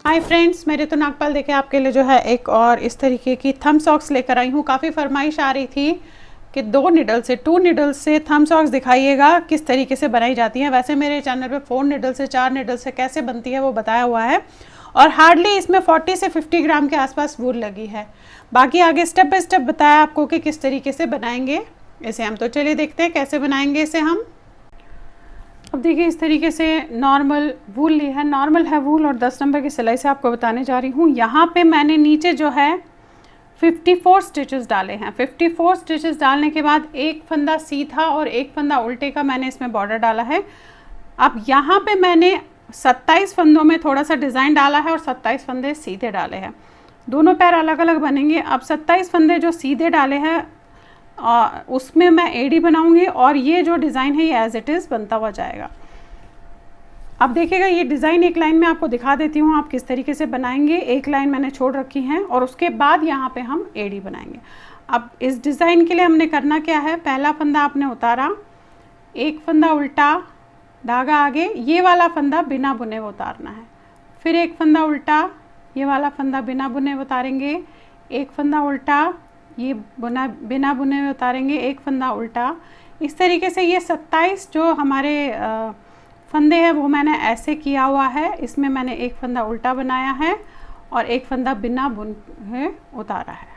Hi friends, मेरे तो नागपाल देखे आपके लिए जो है एक और इस तरीके की थम सॉक्स लेकर आई हूँ। काफ़ी फरमाइश आ रही थी कि टू निडल से थम सॉक्स दिखाइएगा किस तरीके से बनाई जाती हैं। वैसे मेरे चैनल पे 4 निडल से 4 निडल से कैसे बनती है वो बताया हुआ है और हार्डली इसमें 40 से 50 ग्राम के आसपास वूल लगी है। बाकी आगे स्टेप बाय स्टेप बताया आपको कि किस तरीके से बनाएंगे इसे हम। तो चलिए देखते हैं कैसे बनाएंगे इसे हम। अब देखिए इस तरीके से नॉर्मल वूल ली है, नॉर्मल है वूल और 10 नंबर की सिलाई से आपको बताने जा रही हूँ। यहाँ पे मैंने नीचे जो है 54 स्टिचेस डाले हैं। 54 स्टिचेस डालने के बाद एक फंदा सीधा और एक फंदा उल्टे का मैंने इसमें बॉर्डर डाला है। अब यहाँ पे मैंने 27 फंदों में थोड़ा सा डिज़ाइन डाला है और 27 फंदे सीधे डाले हैं। दोनों पैर अलग अलग बनेंगे। अब 27 फंदे जो सीधे डाले हैं उसमें मैं एडी बनाऊंगी और ये जो डिज़ाइन है ये एज इट इज़ बनता हुआ जाएगा। अब देखिएगा ये डिज़ाइन एक लाइन में आपको दिखा देती हूँ आप किस तरीके से बनाएंगे। एक लाइन मैंने छोड़ रखी है और उसके बाद यहाँ पे हम एडी बनाएंगे। अब इस डिज़ाइन के लिए हमने करना क्या है, पहला फंदा आपने उतारा, एक फंदा उल्टा, धागा आगे, ये वाला फंदा बिना बुने हुए उतारना है। फिर एक फंदा उल्टा, ये वाला फंदा बिना बुने हुए उतारेंगे, एक फंदा उल्टा, ये बिना बुने हुए उतारेंगे, एक फंदा उल्टा। इस तरीके से ये 27 जो हमारे फंदे हैं वो मैंने ऐसे किया हुआ है। इसमें मैंने एक फंदा उल्टा बनाया है और एक फंदा बिना बुने उतारा है।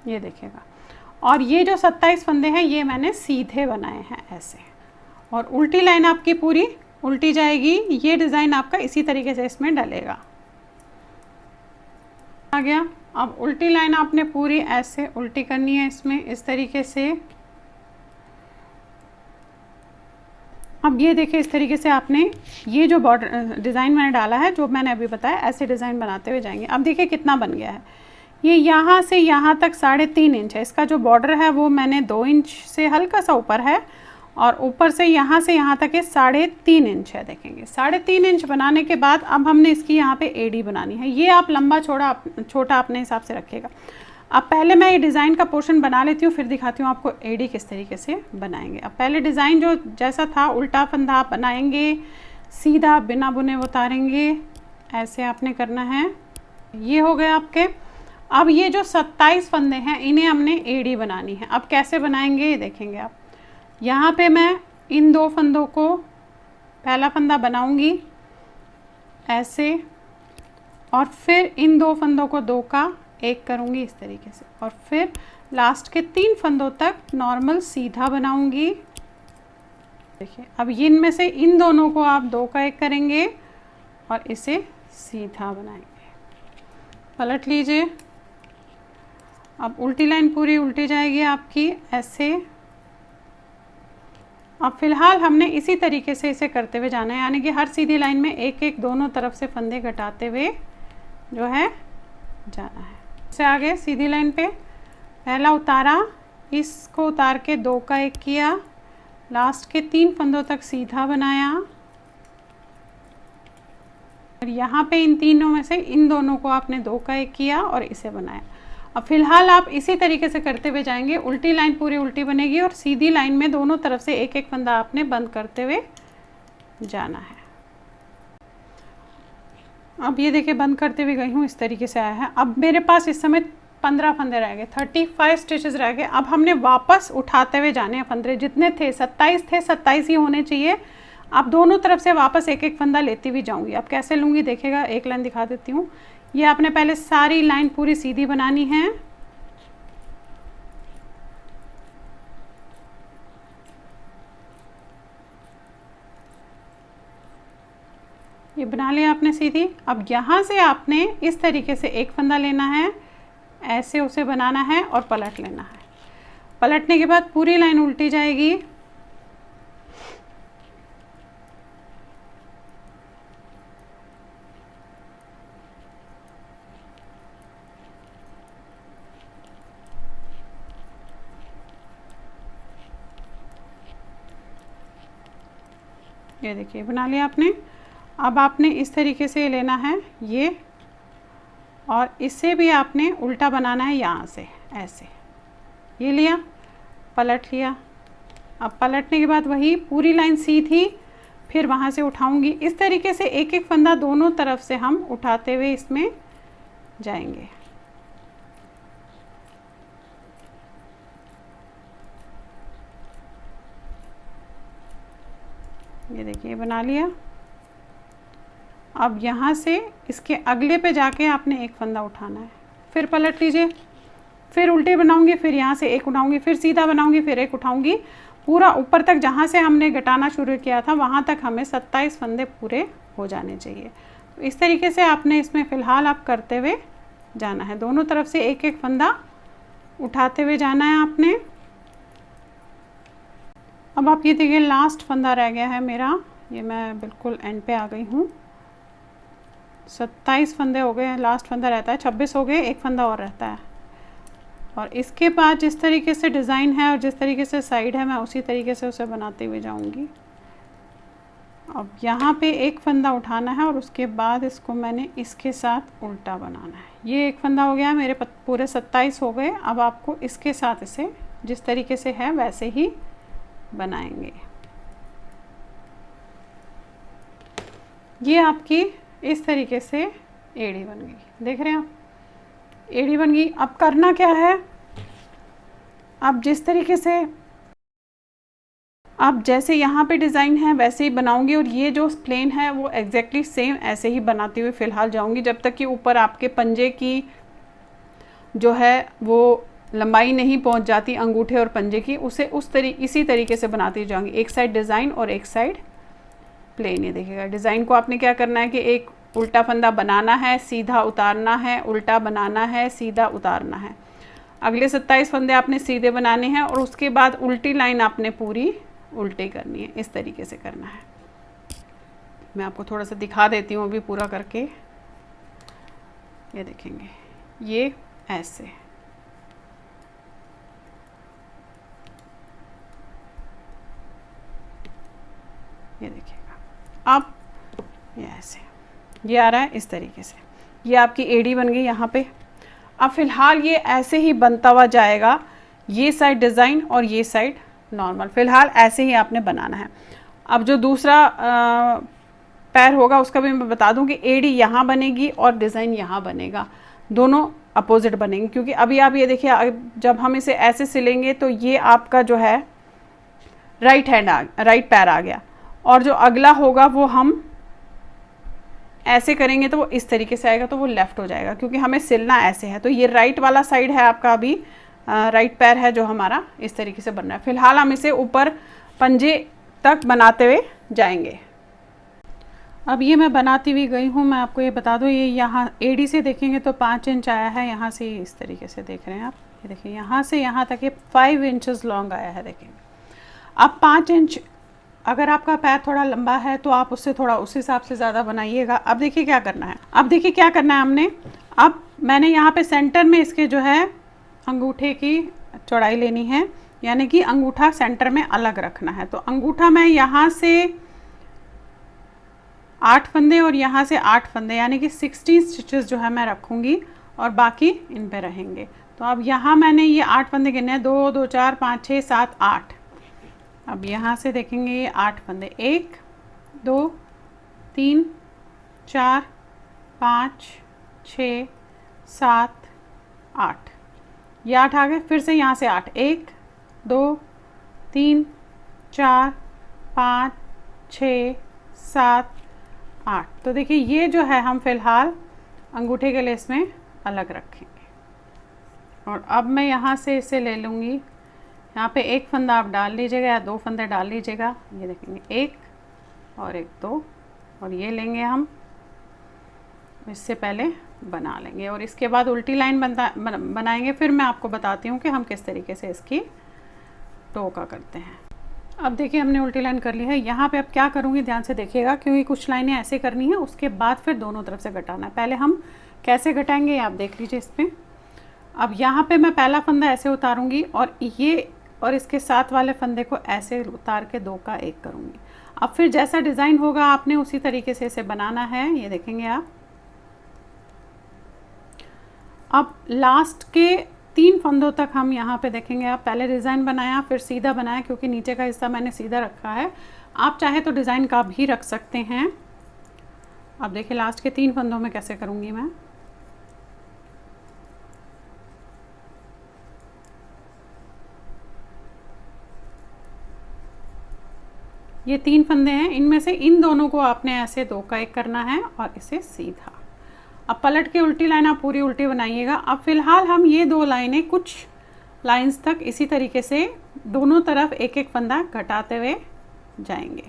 ये देखिएगा, और ये जो 27 फंदे हैं ये मैंने सीधे बनाए हैं ऐसे, और उल्टी लाइन आपकी पूरी उल्टी जाएगी। ये डिज़ाइन आपका इसी तरीके से इसमें डलेगा। आ गया। अब उल्टी लाइन आपने पूरी ऐसे उल्टी करनी है इसमें इस तरीके से। अब ये देखिए इस तरीके से आपने ये जो बॉर्डर डिज़ाइन मैंने डाला है, जो मैंने अभी बताया, ऐसे डिज़ाइन बनाते हुए जाएंगे। अब देखिए कितना बन गया है। ये यहाँ से यहाँ तक 3.5 इंच है। इसका जो बॉर्डर है वो मैंने 2 इंच से हल्का सा ऊपर है और ऊपर से यहाँ तक ये 3.5 इंच है। देखेंगे 3.5 इंच बनाने के बाद अब हमने इसकी यहाँ पे एडी बनानी है। ये आप लंबा छोटा अपने हिसाब से रखिएगा। अब पहले मैं ये डिज़ाइन का पोर्शन बना लेती हूँ, फिर दिखाती हूँ आपको एडी किस तरीके से बनाएंगे। अब पहले डिज़ाइन जो जैसा था उल्टा फंदा आप बनाएंगे, सीधा बिना बुने उतारेंगे, ऐसे आपने करना है। ये हो गए आपके। अब ये जो 27 फंदे हैं इन्हें हमने एडी बनानी है। अब कैसे बनाएंगे ये देखेंगे आप। यहाँ पे मैं इन 2 फंदों को पहला फंदा बनाऊंगी ऐसे, और फिर इन 2 फंदों को 2 का 1 करूँगी इस तरीके से, और फिर लास्ट के 3 फंदों तक नॉर्मल सीधा बनाऊंगी। देखिए अब इनमें से इन दोनों को आप 2 का 1 करेंगे और इसे सीधा बनाएंगे। पलट लीजिए। अब उल्टी लाइन पूरी उल्टी जाएगी आपकी ऐसे। अब फिलहाल हमने इसी तरीके से इसे करते हुए जाना है, यानी कि हर सीधी लाइन में एक एक दोनों तरफ से फंदे घटाते हुए जो है जाना है। इससे आगे सीधी लाइन पे पहला उतारा, इसको उतार के 2 का 1 किया, लास्ट के 3 फंदों तक सीधा बनाया, और यहाँ पे इन तीनों में से इन दोनों को आपने 2 का 1 किया और इसे बनाया। अब फिलहाल आप इसी तरीके से करते हुए जाएंगे। उल्टी लाइन पूरी उल्टी बनेगी और सीधी लाइन में दोनों तरफ से एक एक फंदा आपने बंद करते हुए जाना है। अब ये देखिए बंद करते हुए गई हूँ, इस तरीके से आया है। अब मेरे पास इस समय 15 फंदे रह गए, 35 स्टिचेस रह गए। अब हमने वापस उठाते हुए जाने हैं फंदे। जितने थे 27 थे, 27 ही होने चाहिए। अब दोनों तरफ से वापस एक एक फंदा लेती हुई जाऊंगी। अब कैसे लूँगी देखिएगा, एक लाइन दिखा देती हूँ। ये आपने पहले सारी लाइन पूरी सीधी बनानी है। ये बना लिया आपने सीधी। अब यहाँ से आपने इस तरीके से एक फंदा लेना है, ऐसे उसे बनाना है और पलट लेना है। पलटने के बाद पूरी लाइन उल्टी जाएगी। ये देखिए बना लिया आपने। अब आपने इस तरीके से लेना है ये, और इसे भी आपने उल्टा बनाना है यहाँ से ऐसे, ये लिया, पलट लिया। अब पलटने के बाद वही पूरी लाइन सीधी, फिर वहाँ से उठाऊंगी। इस तरीके से एक एक फंदा दोनों तरफ से हम उठाते हुए इसमें जाएंगे। ये देखिए बना लिया। अब यहाँ से इसके अगले पे जाके आपने एक फंदा उठाना है, फिर पलट लीजिए, फिर उल्टे बनाऊंगी, फिर यहाँ से एक उठाऊंगी, फिर सीधा बनाऊंगी, फिर एक उठाऊंगी, पूरा ऊपर तक जहाँ से हमने घटाना शुरू किया था वहाँ तक हमें 27 फंदे पूरे हो जाने चाहिए। तो इस तरीके से आपने इसमें फ़िलहाल आप करते हुए जाना है, दोनों तरफ से एक एक फंदा उठाते हुए जाना है आपने। अब आप ये देखिए लास्ट फंदा रह गया है मेरा, ये मैं बिल्कुल एंड पे आ गई हूँ। 27 फंदे हो गए हैं, लास्ट फंदा रहता है, 26 हो गए, एक फंदा और रहता है। और इसके बाद जिस तरीके से डिज़ाइन है और जिस तरीके से साइड है मैं उसी तरीके से उसे बनाते हुए जाऊंगी। अब यहाँ पे एक फंदा उठाना है और उसके बाद इसको मैंने इसके साथ उल्टा बनाना है। ये एक फंदा हो गया, मेरे पूरे 27 हो गए। अब आपको इसके साथ इसे जिस तरीके से है वैसे ही बनाएंगे। ये आपकी इस तरीके से एड़ी बन गई, देख रहे हैं आप, एड़ी बन गई। अब करना क्या है, अब जिस तरीके से अब जैसे यहाँ पे डिज़ाइन है वैसे ही बनाऊंगी और ये जो प्लेन है वो एग्जैक्टली सेम ऐसे ही बनाती हुई फ़िलहाल जाऊंगी, जब तक कि ऊपर आपके पंजे की जो है वो लंबाई नहीं पहुँच जाती अंगूठे और पंजे की, उसे इसी तरीके से बनाती जाऊंगी। एक साइड डिज़ाइन और एक साइड प्लेन। ये देखिएगा, डिज़ाइन को आपने क्या करना है कि एक उल्टा फंदा बनाना है, सीधा उतारना है, उल्टा बनाना है, सीधा उतारना है। अगले 27 फंदे आपने सीधे बनाने हैं और उसके बाद उल्टी लाइन आपने पूरी उल्टी करनी है, इस तरीके से करना है। मैं आपको थोड़ा सा दिखा देती हूँ अभी पूरा करके। ये देखेंगे, ये ऐसे, ये देखिएगा। अब ये ऐसे, ये आ रहा है इस तरीके से, ये आपकी एड़ी बन गई यहाँ पे। अब फ़िलहाल ये ऐसे ही बनता हुआ जाएगा, ये साइड डिज़ाइन और ये साइड नॉर्मल, फ़िलहाल ऐसे ही आपने बनाना है। अब जो दूसरा पैर होगा उसका भी मैं बता दूं कि एड़ी यहाँ बनेगी और डिज़ाइन यहाँ बनेगा, दोनों अपोजिट बनेंगे। क्योंकि अभी आप ये देखिए, जब हम इसे ऐसे सिलेंगे तो ये आपका जो है राइट पैर आ गया, और जो अगला होगा वो हम ऐसे करेंगे तो वो इस तरीके से आएगा, तो वो लेफ़्ट हो जाएगा, क्योंकि हमें सिलना ऐसे है। तो ये राइट वाला साइड है आपका, अभी राइट पैर है जो हमारा इस तरीके से बन रहा है। फ़िलहाल हम इसे ऊपर पंजे तक बनाते हुए जाएंगे। अब ये मैं बनाती हुई गई हूँ। मैं आपको ये बता दूँ, ये यहाँ एड़ी से देखेंगे तो 5 इंच आया है, यहाँ से इस तरीके से देख रहे हैं आप, ये देखिए यहाँ से यहाँ तक ये 5 इंचेस लॉन्ग आया है, देखेंगे। अब 5 इंच अगर आपका पैर थोड़ा लंबा है तो आप उससे थोड़ा उस हिसाब से ज़्यादा बनाइएगा। अब देखिए क्या करना है, अब देखिए क्या करना है हमने। अब मैंने यहाँ पे सेंटर में इसके जो है अंगूठे की चौड़ाई लेनी है, यानी कि अंगूठा सेंटर में अलग रखना है। तो अंगूठा मैं यहाँ से 8 फंदे और यहाँ से 8 फंदे, यानी कि 16 स्टिचेस जो है मैं रखूँगी और बाकी इन पे रहेंगे। तो अब यहाँ मैंने ये 8 फंदे गिने हैं, 2 2 4 5 6 7 8। अब यहाँ से देखेंगे ये 8 फंदे, 1 2 3 4 5 6 7 8, ये 8 आ गए। फिर से यहाँ से 8, 1 2 3 4 5 6 7 8। तो देखिए ये जो है हम फ़िलहाल अंगूठे के लिए इसमें अलग रखेंगे। और अब मैं यहाँ से इसे ले लूँगी, यहाँ पे एक फंदा आप डाल लीजिएगा या 2 फंदे डाल लीजिएगा। ये देखेंगे 1 और 1 2, और ये लेंगे हम, इससे पहले बना लेंगे और इसके बाद उल्टी लाइन बनाएंगे। फिर मैं आपको बताती हूँ कि हम किस तरीके से इसकी टो का करते हैं। अब देखिए हमने उल्टी लाइन कर ली है। यहाँ पे अब क्या करूँगी ध्यान से देखिएगा, क्योंकि कुछ लाइनें ऐसे करनी है, उसके बाद फिर दोनों तरफ से घटाना है। पहले हम कैसे घटाएंगे आप देख लीजिए इस पर। अब यहाँ पे मैं पहला फंदा ऐसे उतारूँगी और ये और इसके साथ वाले फंदे को ऐसे उतार के 2 का 1 करूँगी। अब फिर जैसा डिज़ाइन होगा आपने उसी तरीके से इसे बनाना है। ये देखेंगे आप, अब लास्ट के 3 फंदों तक हम यहाँ पे देखेंगे, आप पहले डिज़ाइन बनाया फिर सीधा बनाया, क्योंकि नीचे का हिस्सा मैंने सीधा रखा है। आप चाहे तो डिज़ाइन का भी रख सकते हैं। अब देखिए लास्ट के 3 फंदों में कैसे करूँगी मैं। ये 3 फंदे हैं, इनमें से इन दोनों को आपने ऐसे 2 का 1 करना है और इसे सीधा। अब पलट के उल्टी लाइन आप पूरी उल्टी बनाइएगा। अब फिलहाल हम ये 2 लाइनें कुछ लाइंस तक इसी तरीके से दोनों तरफ एक एक फंदा घटाते हुए जाएंगे।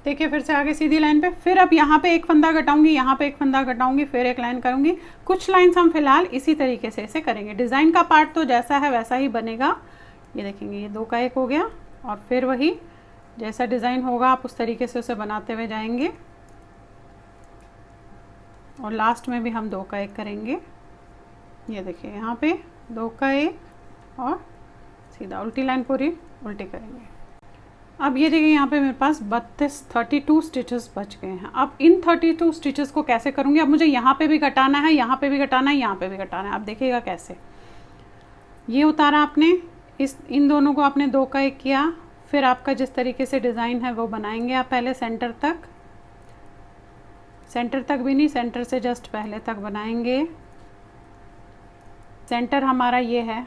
देखिए फिर से आगे सीधी लाइन पे, फिर अब यहाँ पे एक फंदा घटाऊंगी, यहाँ पे एक फंदा घटाऊंगी, फिर एक लाइन करूंगी। कुछ लाइंस हम फिलहाल इसी तरीके से इसे करेंगे। डिज़ाइन का पार्ट तो जैसा है वैसा ही बनेगा। ये देखेंगे ये 2 का 1 हो गया और फिर वही जैसा डिज़ाइन होगा आप उस तरीके से उसे बनाते हुए जाएंगे और लास्ट में भी हम 2 का 1 करेंगे। ये देखिए यहाँ पे 2 का 1 और सीधा उल्टी लाइन पूरी उल्टी करेंगे। अब ये देखिए यहाँ पे मेरे पास 32 स्टिचेस बच गए हैं। अब इन 32 स्टिचेस को कैसे करूँगी। अब मुझे यहाँ पे भी घटाना है, यहाँ पे भी घटाना है, यहाँ पे भी घटाना है। अब देखिएगा कैसे। ये उतारा आपने, इन दोनों को आपने 2 का 1 किया, फिर आपका जिस तरीके से डिज़ाइन है वो बनाएंगे आप पहले सेंटर तक भी नहीं, सेंटर से जस्ट पहले तक बनाएंगे। सेंटर हमारा ये है,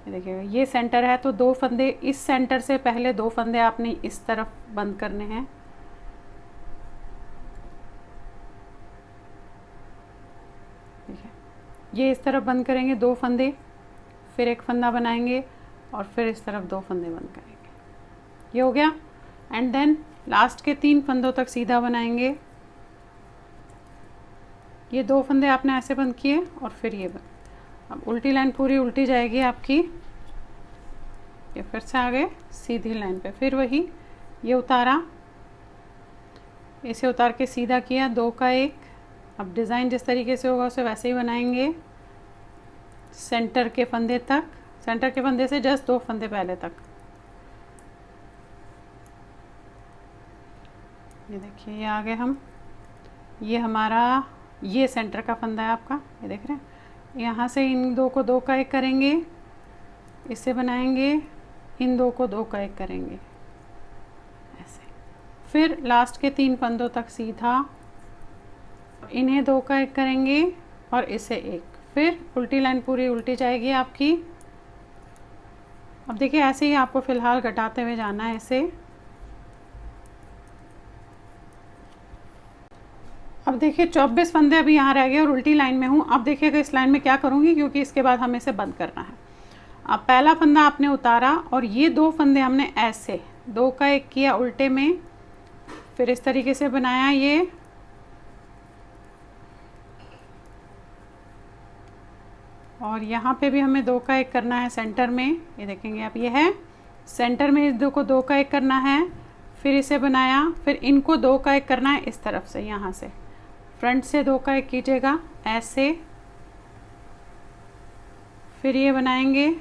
देखिएगा ये सेंटर है, तो 2 फंदे इस सेंटर से पहले 2 फंदे आपने इस तरफ बंद करने हैं। देखिए ये इस तरफ बंद करेंगे 2 फंदे, फिर एक फंदा बनाएंगे और फिर इस तरफ 2 फंदे बंद करेंगे। ये हो गया। एंड देन लास्ट के 3 फंदों तक सीधा बनाएंगे। ये 2 फंदे आपने ऐसे बंद किए और फिर ये बंद। अब उल्टी लाइन पूरी उल्टी जाएगी आपकी। ये फिर से आ गए सीधी लाइन पे, फिर वही ये उतारा, इसे उतार के सीधा किया 2 का 1। अब डिज़ाइन जिस तरीके से होगा उसे वैसे ही बनाएंगे सेंटर के फंदे तक, सेंटर के फंदे से जस्ट 2 फंदे पहले तक। ये देखिए ये आ गए हम, ये हमारा ये सेंटर का फंदा है आपका, ये देख रहे हैं। यहाँ से इन 2 को 2 का 1 करेंगे, इसे बनाएंगे, इन 2 को 2 का 1 करेंगे ऐसे। फिर लास्ट के 3 फंदों तक सीधा, इन्हें 2 का 1 करेंगे और इसे 1, फिर उल्टी लाइन पूरी उल्टी जाएगी आपकी। अब देखिए ऐसे ही आपको फ़िलहाल घटाते हुए जाना है इसे। अब देखिए 24 फंदे अभी यहाँ रह गए और उल्टी लाइन में हूँ। अब देखिएगा इस लाइन में क्या करूँगी, क्योंकि इसके बाद हमें इसे बंद करना है। अब पहला फंदा आपने उतारा और ये 2 फंदे हमने ऐसे 2 का 1 किया उल्टे में, फिर इस तरीके से बनाया ये, और यहाँ पे भी हमें 2 का 1 करना है सेंटर में। ये देखेंगे आप, ये है सेंटर में, इस 2 को 2 का 1 करना है, फिर इसे बनाया, फिर इनको 2 का 1 करना है इस तरफ से, यहाँ से फ्रंट से 2 का 1 कीजिएगा ऐसे, फिर ये बनाएंगे, ये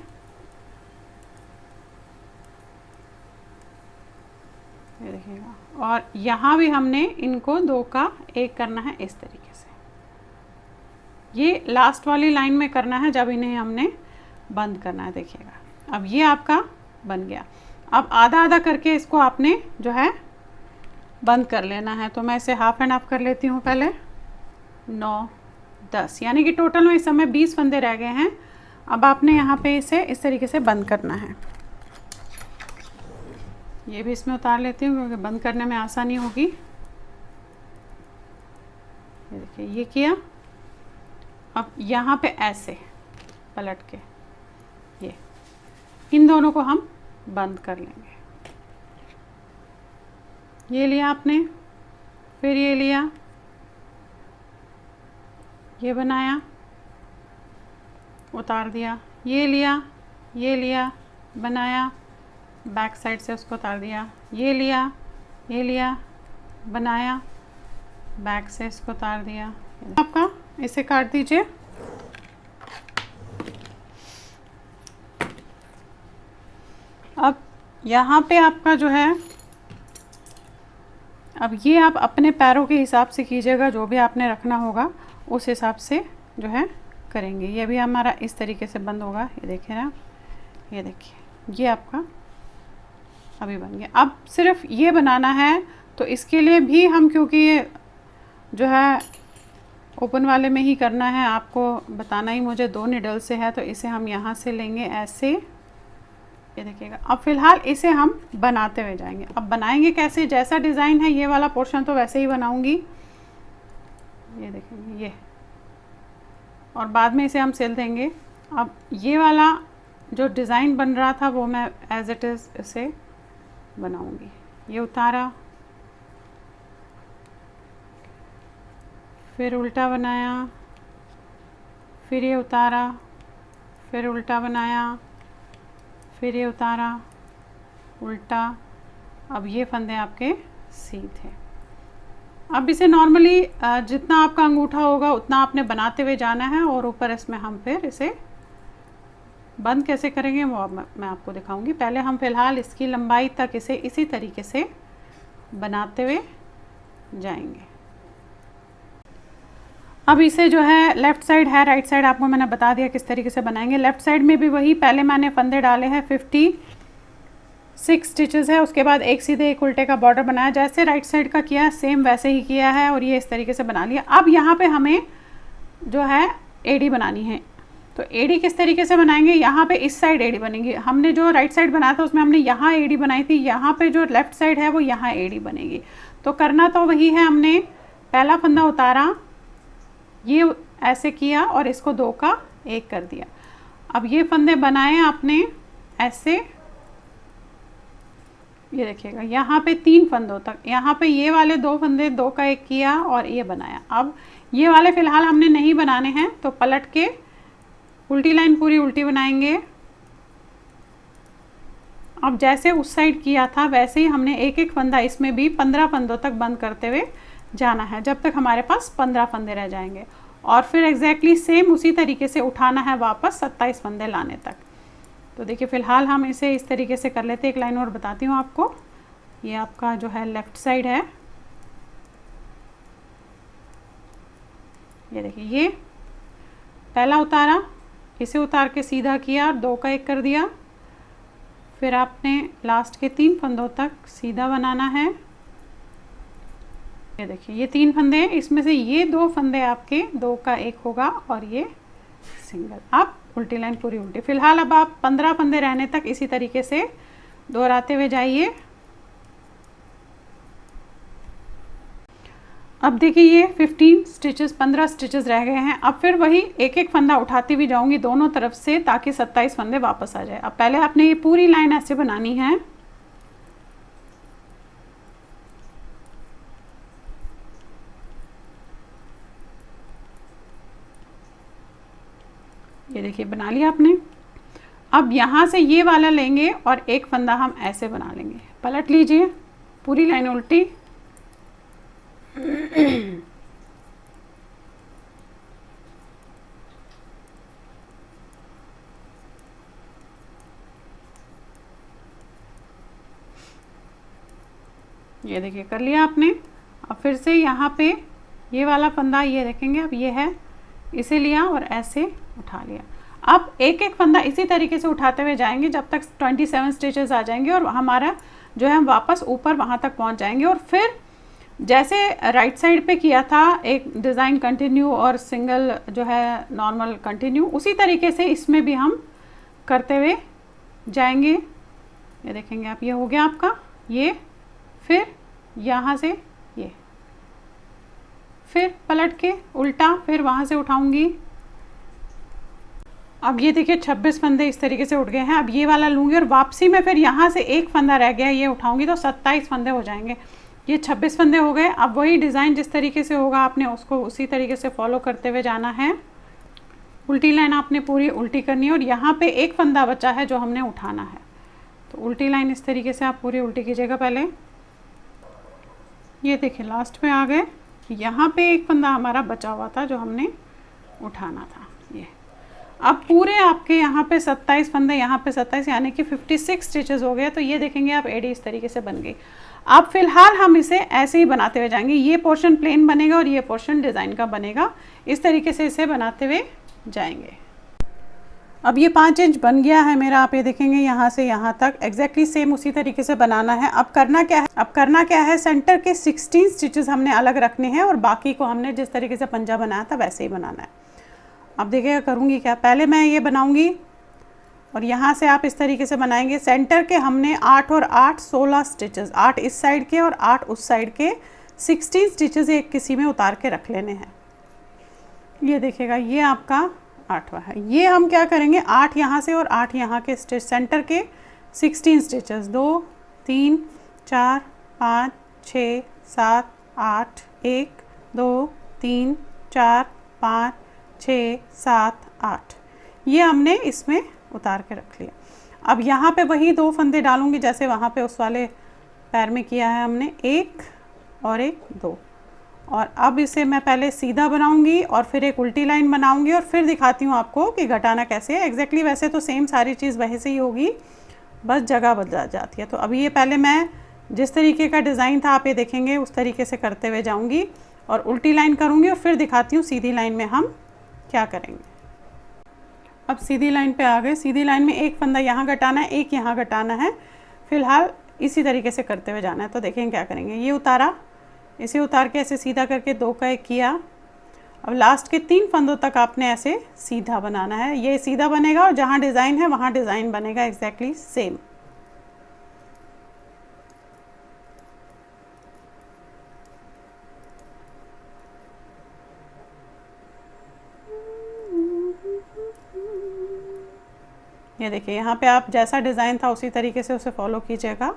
देखिएगा, और यहाँ भी हमने इनको 2 का 1 करना है इस तरीके से। ये लास्ट वाली लाइन में करना है जब इन्हें हमने बंद करना है। देखिएगा अब ये आपका बन गया। अब आधा आधा करके इसको आपने जो है बंद कर लेना है। तो मैं इसे हाफ एंड हाफ कर लेती हूँ पहले। 9 10, यानी कि टोटल में इस समय 20 फंदे रह गए हैं। अब आपने यहाँ पे इसे इस तरीके से बंद करना है। ये भी इसमें उतार लेती हूँ क्योंकि बंद करने में आसानी होगी। ये देखिए ये किया। अब यहाँ पे ऐसे पलट के ये इन दोनों को हम बंद कर लेंगे। ये लिया आपने, फिर ये लिया, ये बनाया, उतार दिया, ये लिया, बनाया, बैक साइड से उसको उतार दिया, ये लिया, बनाया, बैक से इसको उतार दिया। आपका इसे काट दीजिए। अब यहाँ पे आपका जो है, अब ये आप अपने पैरों के हिसाब से कीजिएगा, जो भी आपने रखना होगा उस हिसाब से जो है करेंगे। ये भी हमारा इस तरीके से बंद होगा, ये देखिए ना, ये देखिए ये आपका अभी बन गया। अब सिर्फ ये बनाना है, तो इसके लिए भी हम, क्योंकि ये जो है ओपन वाले में ही करना है, आपको बताना ही मुझे 2 निडल से है, तो इसे हम यहाँ से लेंगे ऐसे, ये देखिएगा। अब फ़िलहाल इसे हम बनाते हुए जाएंगे। अब बनाएंगे कैसे, जैसा डिज़ाइन है ये वाला पोर्शन तो वैसे ही बनाऊंगी, ये देखेंगे ये, और बाद में इसे हम सिल देंगे। अब ये वाला जो डिज़ाइन बन रहा था वो मैं एज इट इज़ इसे बनाऊंगी। ये उतारा, फिर उल्टा बनाया, फिर ये उतारा, फिर उल्टा बनाया, फिर ये उतारा, उल्टा। अब ये फंदे आपके सीधे। अब इसे नॉर्मली जितना आपका अंगूठा होगा उतना आपने बनाते हुए जाना है, और ऊपर इसमें हम फिर इसे बंद कैसे करेंगे वो अब मैं आपको दिखाऊंगी। पहले हम फ़िलहाल इसकी लंबाई तक इसे इसी तरीके से बनाते हुए जाएंगे। अब इसे जो है लेफ़्ट साइड है, राइट साइड आपको मैंने बता दिया किस तरीके से बनाएंगे। लेफ़्ट साइड में भी वही, पहले मैंने फंदे डाले हैं, 56 स्टिचेस है, उसके बाद एक सीधे एक उल्टे का बॉर्डर बनाया, जैसे राइट साइड का किया सेम वैसे ही किया है, और ये इस तरीके से बना लिया। अब यहाँ पे हमें जो है एडी बनानी है, तो एडी किस तरीके से बनाएंगे, यहाँ पे इस साइड एडी बनेगी। हमने जो राइट साइड बनाया था उसमें हमने यहाँ एडी बनाई थी, यहाँ पे जो लेफ़्ट साइड है वो यहाँ एडी बनेगी। तो करना तो वही है, हमने पहला फंदा उतारा, ये ऐसे किया और इसको 2 का 1 कर दिया। अब ये फंदे बनाए आपने ऐसे, ये देखिएगा यहाँ पे 3 फंदों तक, यहाँ पे ये वाले 2 फंदे 2 का 1 किया और ये बनाया। अब ये वाले फ़िलहाल हमने नहीं बनाने हैं, तो पलट के उल्टी लाइन पूरी उल्टी बनाएंगे। अब जैसे उस साइड किया था वैसे ही हमने एक एक फंदा इसमें भी 15 फंदों तक बंद करते हुए जाना है, जब तक हमारे पास 15 फंदे रह जाएंगे, और फिर एग्जैक्टली सेम उसी तरीके से उठाना है वापस 27 फंदे लाने तक। तो देखिए फ़िलहाल हम इसे इस तरीके से कर लेते हैं। एक लाइन और बताती हूँ आपको, ये आपका जो है लेफ़्ट साइड है, ये देखिए ये पहला उतारा, इसे उतार के सीधा किया और 2 का 1 कर दिया, फिर आपने लास्ट के 3 फंदों तक सीधा बनाना है। ये देखिए ये 3 फंदे हैं, इसमें से ये 2 फंदे आपके 2 का 1 होगा और ये सिंगल। आप उल्टी लाइन पूरी उल्टी। फ़िलहाल अब आप 15 फंदे रहने तक इसी तरीके से दोहराते हुए जाइए। अब देखिए ये 15 स्टिचेस रह गए हैं। अब फिर वही एक एक फंदा उठाती हुई जाऊंगी दोनों तरफ से, ताकि 27 फंदे वापस आ जाए। अब पहले आपने ये पूरी लाइन ऐसे बनानी है, ये देखिए बना लिया आपने। अब यहाँ से ये वाला लेंगे और एक फंदा हम ऐसे बना लेंगे, पलट लीजिए पूरी लाइन उल्टी। ये देखिए कर लिया आपने। अब फिर से यहाँ पे ये वाला फंदा ये देखेंगे, अब ये है, इसे लिया और ऐसे उठा लिया। अब एक एक फंदा इसी तरीके से उठाते हुए जाएंगे जब तक 27 स्टिचेस आ जाएंगे और हमारा जो है वापस ऊपर वहाँ तक पहुँच जाएंगे। और फिर जैसे राइट साइड पे किया था एक डिज़ाइन कंटिन्यू और सिंगल जो है नॉर्मल कंटिन्यू, उसी तरीके से इसमें भी हम करते हुए जाएंगे। ये देखेंगे आप, ये हो गया आपका ये, फिर यहाँ से ये, फिर पलट के उल्टा, फिर वहाँ से उठाऊंगी। अब ये देखिए 26 फंदे इस तरीके से उठ गए हैं। अब ये वाला लूँगी और वापसी में फिर यहाँ से एक फंदा रह गया, ये उठाऊंगी तो 27 फंदे हो जाएंगे। ये 26 फंदे हो गए। अब वही डिज़ाइन जिस तरीके से होगा आपने उसको उसी तरीके से फॉलो करते हुए जाना है। उल्टी लाइन आपने पूरी उल्टी करनी है और यहाँ पे एक फंदा बचा है जो हमने उठाना है, तो उल्टी लाइन इस तरीके से आप पूरी उल्टी कीजिएगा पहले। ये देखिए लास्ट में आ गए, यहाँ पे एक फंदा हमारा बचा हुआ था जो हमने उठाना था। ये अब पूरे आपके यहाँ पे 27 फंदे, यहाँ पे 27 यानी कि 56 स्टिचेस हो गए। तो ये देखेंगे आप एडी इस तरीके से बन गई। अब फिलहाल हम इसे ऐसे ही बनाते हुए जाएंगे। ये पोर्शन प्लेन बनेगा और ये पोर्शन डिज़ाइन का बनेगा। इस तरीके से इसे बनाते हुए जाएंगे। अब ये 5 इंच बन गया है मेरा, आप ये देखेंगे यहाँ से यहाँ तक एग्जैक्टली सेम उसी तरीके से बनाना है। अब करना क्या है, सेंटर के 16 स्टिचेस हमने अलग रखने हैं और बाकी को हमने जिस तरीके से पंजा बनाया था वैसे ही बनाना है। अब देखिएगा करूँगी क्या, पहले मैं ये बनाऊँगी और यहाँ से आप इस तरीके से बनाएंगे। सेंटर के हमने 8 और 8 16 स्टिचेस, 8 इस साइड के और 8 उस साइड के 16 स्टिचेस एक किसी में उतार के रख लेने हैं। ये देखिएगा ये आपका 8वां है। ये हम क्या करेंगे, 8 यहाँ से और 8 यहाँ के स्टिच, सेंटर के 16 स्टिचेस 2 3 4 5 6 7 8 1 2 3 4 5 6 7 8 ये हमने इसमें उतार के रख लिया। अब यहाँ पे वही 2 फंदे डालूंगी जैसे वहाँ पे उस वाले पैर में किया है हमने, 1 और 1 2। और अब इसे मैं पहले सीधा बनाऊंगी और फिर एक उल्टी लाइन बनाऊंगी और फिर दिखाती हूँ आपको कि घटाना कैसे है। एग्जैक्टली वैसे तो सेम सारी चीज़ वैसे ही होगी, बस जगह बदल जाती है। तो अभी ये पहले मैं जिस तरीके का डिज़ाइन था आप ये देखेंगे उस तरीके से करते हुए जाऊँगी और उल्टी लाइन करूँगी और फिर दिखाती हूँ सीधी लाइन में हम क्या करेंगे। अब सीधी लाइन पे आ गए। सीधी लाइन में एक फंदा यहाँ घटाना है, एक यहाँ घटाना है। फिलहाल इसी तरीके से करते हुए जाना है। तो देखें क्या करेंगे, ये उतारा, इसे उतार के ऐसे सीधा करके 2 का 1 किया। अब लास्ट के 3 फंदों तक आपने ऐसे सीधा बनाना है। ये सीधा बनेगा और जहाँ डिज़ाइन है वहाँ डिज़ाइन बनेगा एग्जैक्टली सेम। ये देखिए यहाँ पे आप जैसा डिज़ाइन था उसी तरीके से उसे फॉलो कीजिएगा।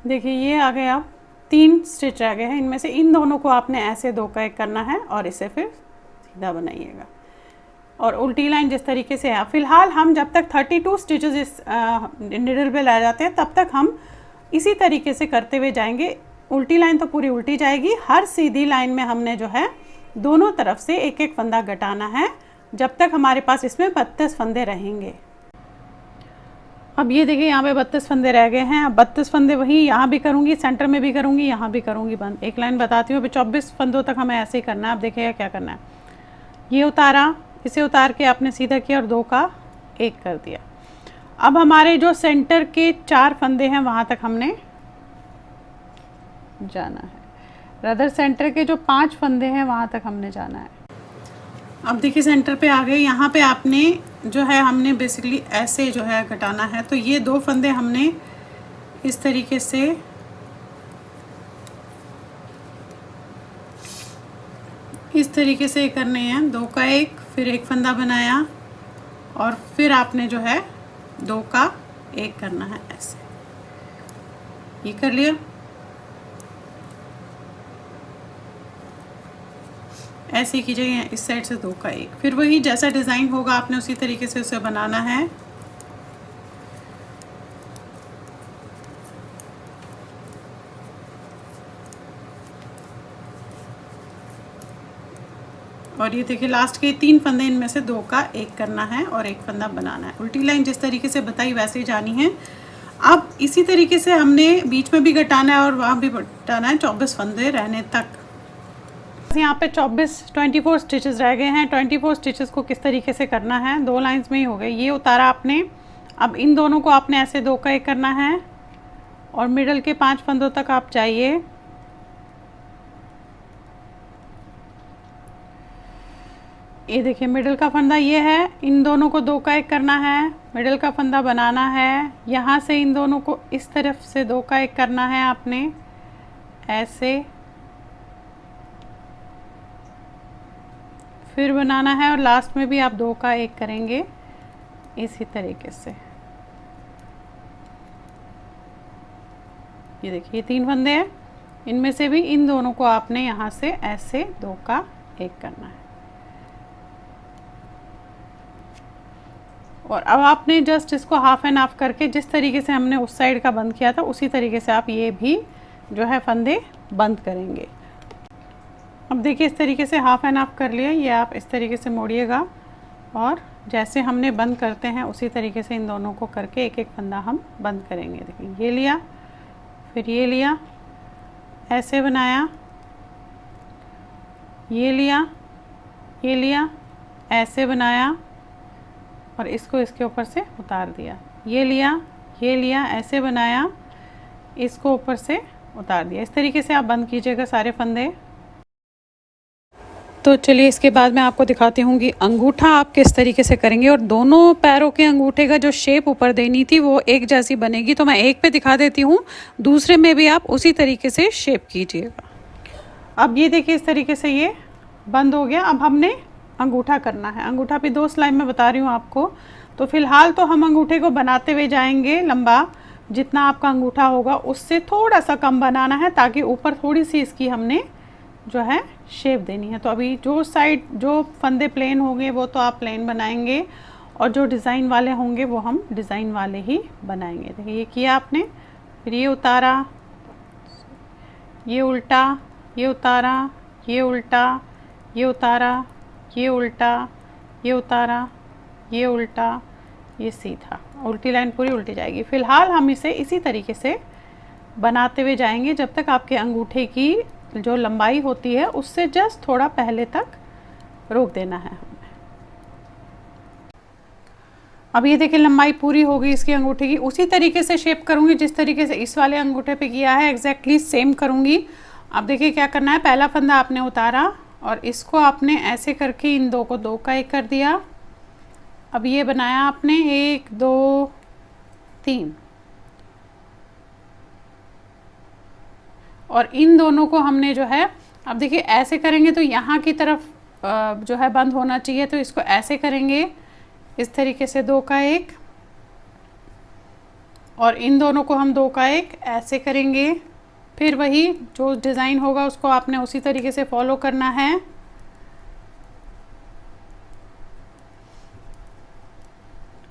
देखिए ये आ गए, अब 3 स्टिच रह गए हैं, इनमें से इन दोनों को आपने ऐसे 2 का 1 करना है और इसे फिर सीधा बनाइएगा और उल्टी लाइन जिस तरीके से है। फिलहाल हम जब तक 32 स्टिचेस इस निडल पे ला जाते हैं तब तक हम इसी तरीके से करते हुए जाएंगे। उल्टी लाइन तो पूरी उल्टी जाएगी। हर सीधी लाइन में हमने जो है दोनों तरफ से एक एक फंदा घटाना है जब तक हमारे पास इसमें 32 फंदे रहेंगे। अब ये देखिए यहाँ पे 32 फंदे रह गए हैं। अब 32 फंदे वही यहाँ भी करूँगी, सेंटर में भी करूँगी, यहाँ भी करूँगी बंद। एक लाइन बताती हूँ, अभी 24 फंदों तक हमें ऐसे ही करना है। अब देखिएगा क्या करना है, ये उतारा, इसे उतार के आपने सीधा किया और 2 का 1 कर दिया। अब हमारे जो सेंटर के 4 फंदे हैं वहाँ तक हमने जाना है। रदर सेंटर के जो 5 फंदे हैं वहाँ तक हमने जाना है। अब देखिए सेंटर पे आ गए। यहाँ पे आपने जो है हमने बेसिकली ऐसे जो है घटाना है। तो ये 2 फंदे हमने इस तरीके से करने हैं। 2 का 1, फिर 1 फंदा बनाया और फिर आपने जो है 2 का 1 करना है ऐसे। ये कर लिया। ऐसे ही कीजिए इस साइड से 2 का 1, फिर वही जैसा डिज़ाइन होगा आपने उसी तरीके से उसे बनाना है। और ये देखिए लास्ट के 3 फंदे, इनमें से 2 का 1 करना है और 1 फंदा बनाना है। उल्टी लाइन जिस तरीके से बताई वैसे ही जानी है। अब इसी तरीके से हमने बीच में भी घटाना है और वहाँ भी घटाना है 24 फंदे रहने तक। यहाँ पे 24 स्टिचेस रह गए हैं। 24 स्टिचेस को किस तरीके से करना है, 2 लाइंस में ही हो गए। ये उतारा आपने, अब इन दोनों को आपने ऐसे 2 का 1 करना है और मिडल के 5 फंदों तक आप जाइए। ये देखिए मिडल का फंदा ये है, इन दोनों को 2 का 1 करना है, मिडल का फंदा बनाना है। यहाँ से इन दोनों को इस तरफ से 2 का 1 करना है आपने ऐसे, फिर बनाना है और लास्ट में भी आप 2 का 1 करेंगे इसी तरीके से। ये देखिए 3 फंदे हैं, इनमें से भी इन दोनों को आपने यहाँ से ऐसे 2 का 1 करना है। और अब आपने जस्ट इसको हाफ एंड हाफ करके जिस तरीके से हमने उस साइड का बंद किया था उसी तरीके से आप ये भी जो है फंदे बंद करेंगे। अब देखिए इस तरीके से हाफ एंड हाफ कर लिया। ये आप इस तरीके से मोड़िएगा और जैसे हमने बंद करते हैं उसी तरीके से इन दोनों को करके एक एक फंदा हम बंद करेंगे। देखिए ये लिया, फिर ये लिया, ऐसे बनाया, ये लिया, ये लिया, ऐसे बनाया और इसको इसके ऊपर से उतार दिया, ये लिया, ऐसे बनाया, इसको ऊपर से उतार दिया। इस तरीके से आप बंद कीजिएगा सारे फंदे। तो चलिए इसके बाद मैं आपको दिखाती हूँ कि अंगूठा आप किस तरीके से करेंगे, और दोनों पैरों के अंगूठे का जो शेप ऊपर देनी थी वो एक जैसी बनेगी। तो मैं एक पे दिखा देती हूँ, दूसरे में भी आप उसी तरीके से शेप कीजिएगा। अब ये देखिए इस तरीके से ये बंद हो गया। अब हमने अंगूठा करना है। अंगूठा भी 2 स्लाइड में बता रही हूँ आपको। तो फ़िलहाल तो हम अंगूठे को बनाते हुए जाएंगे लंबा, जितना आपका अंगूठा होगा उससे थोड़ा सा कम बनाना है, ताकि ऊपर थोड़ी सी इसकी हमने जो है शेप देनी है। तो अभी जो साइड जो फंदे प्लेन होंगे वो तो आप प्लेन बनाएंगे, और जो डिज़ाइन वाले होंगे वो हम डिज़ाइन वाले ही बनाएंगे। देखिए ये किया आपने, फिर ये उतारा, ये उल्टा, ये उतारा, ये उल्टा, ये उतारा, ये उल्टा, ये उतारा, ये उल्टा, ये सीधा, उल्टी लाइन पूरी उल्टी जाएगी। फ़िलहाल हम इसे इसी तरीके से बनाते हुए जाएंगे जब तक आपके अंगूठे की जो लंबाई होती है उससे जस्ट थोड़ा पहले तक रोक देना है हमें। अब ये देखिए लंबाई पूरी हो गई इसके अंगूठे की। उसी तरीके से शेप करूँगी जिस तरीके से इस वाले अंगूठे पे किया है, एग्जैक्टली सेम करूँगी। अब देखिए क्या करना है, पहला फंदा आपने उतारा और इसको आपने ऐसे करके इन 2 को 2 का 1 कर दिया। अब ये बनाया आपने 1 2 3, और इन दोनों को हमने जो है, अब देखिए ऐसे करेंगे तो यहाँ की तरफ जो है बंद होना चाहिए, तो इसको ऐसे करेंगे इस तरीके से 2 का 1, और इन दोनों को हम 2 का 1 ऐसे करेंगे। फिर वही जो डिज़ाइन होगा उसको आपने उसी तरीके से फॉलो करना है।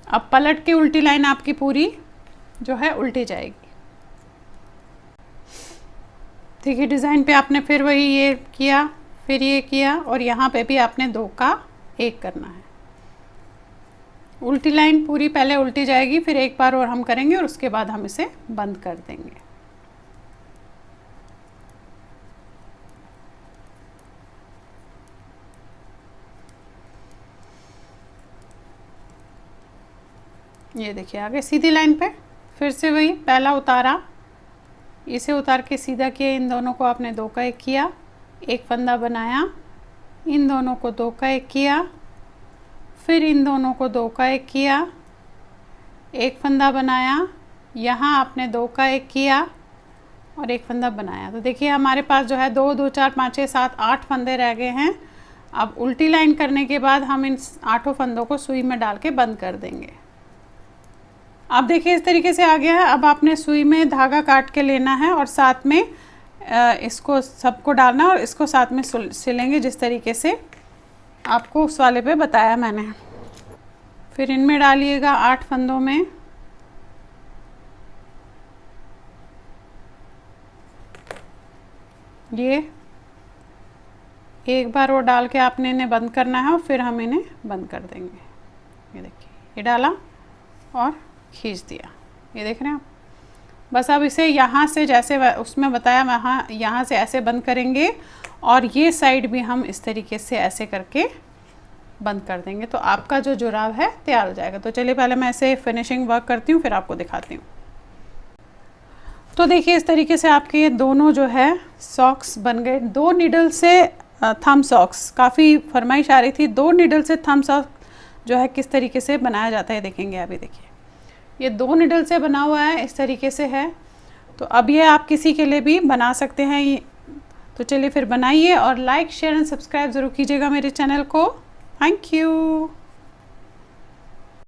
अब पलट के उल्टी लाइन आपकी पूरी जो है उल्टी जाएगी। देखिए डिज़ाइन पे आपने फिर वही ये किया, फिर ये किया, और यहाँ पे भी आपने 2 का 1 करना है। उल्टी लाइन पूरी पहले उल्टी जाएगी, फिर एक बार और हम करेंगे और उसके बाद हम इसे बंद कर देंगे। ये देखिए आगे सीधी लाइन पे फिर से वही पहला उतारा, इसे उतार के सीधा किया, इन दोनों को आपने 2 का 1 किया, एक फंदा बनाया, इन दोनों को 2 का 1 किया, फिर इन दोनों को 2 का 1 किया, एक फंदा बनाया, यहाँ आपने 2 का 1 किया और एक फंदा बनाया। तो देखिए हमारे पास जो है 2 2 4 5 6 7 8 फंदे रह गए हैं। अब उल्टी लाइन करने के बाद हम इन 8 फंदों को सुई में डाल के बंद कर देंगे। अब देखिए इस तरीके से आ गया है। अब आपने सुई में धागा काट के लेना है और साथ में इसको सबको डालना और इसको साथ में सिलेंगे जिस तरीके से आपको उस वाले पे बताया मैंने। फिर इनमें डालिएगा 8 फंदों में। ये एक बार वो डाल के आपने इन्हें बंद करना है और फिर हम इन्हें बंद कर देंगे। ये देखिए ये डाला और खींच दिया, ये देख रहे हैं आप। बस अब इसे यहाँ से जैसे उसमें बताया वहाँ यहाँ से ऐसे बंद करेंगे और ये साइड भी हम इस तरीके से ऐसे करके बंद कर देंगे, तो आपका जो जुराब है तैयार हो जाएगा। तो चलिए पहले मैं ऐसे फिनिशिंग वर्क करती हूँ फिर आपको दिखाती हूँ। तो देखिए इस तरीके से आपके ये दोनों जो है सॉक्स बन गए। 2 नीडल से थम सॉक्स, काफ़ी फरमाइश आ रही थी 2 नीडल से थम सॉक्स जो है किस तरीके से बनाया जाता है देखेंगे। अभी देखिए ये 2 नीडल से बना हुआ है, इस तरीके से है। तो अब ये आप किसी के लिए भी बना सकते हैं। तो चलिए फिर बनाइए और लाइक शेयर एंड सब्सक्राइब ज़रूर कीजिएगा मेरे चैनल को। Thank you.